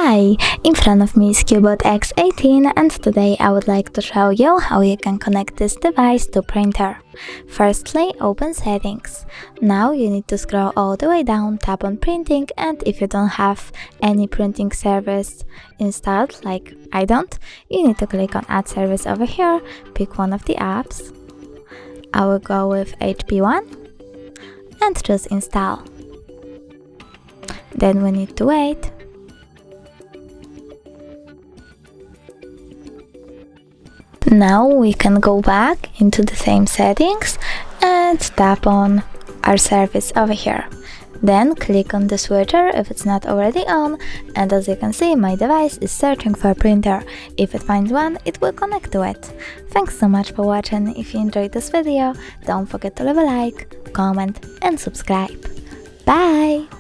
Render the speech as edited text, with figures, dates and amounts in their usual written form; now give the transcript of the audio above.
Hi, in front of me is CUBOT X18 and today I would like to show you how you can connect this device to printer. Firstly, open settings. Now you need to scroll all the way down, tap on printing, and if you don't have any printing service installed, like I don't, you need to click on add service over here, pick one of the apps. I will go with HP1 and choose install. Then we need to wait. Now we can go back into the same settings and tap on our service over here. Then click on the switcher if it's not already on, and as you can see, my device is searching for a printer. If it finds one, it will connect to it. Thanks so much for watching. If you enjoyed this video, don't forget to leave a like, comment and subscribe. Bye!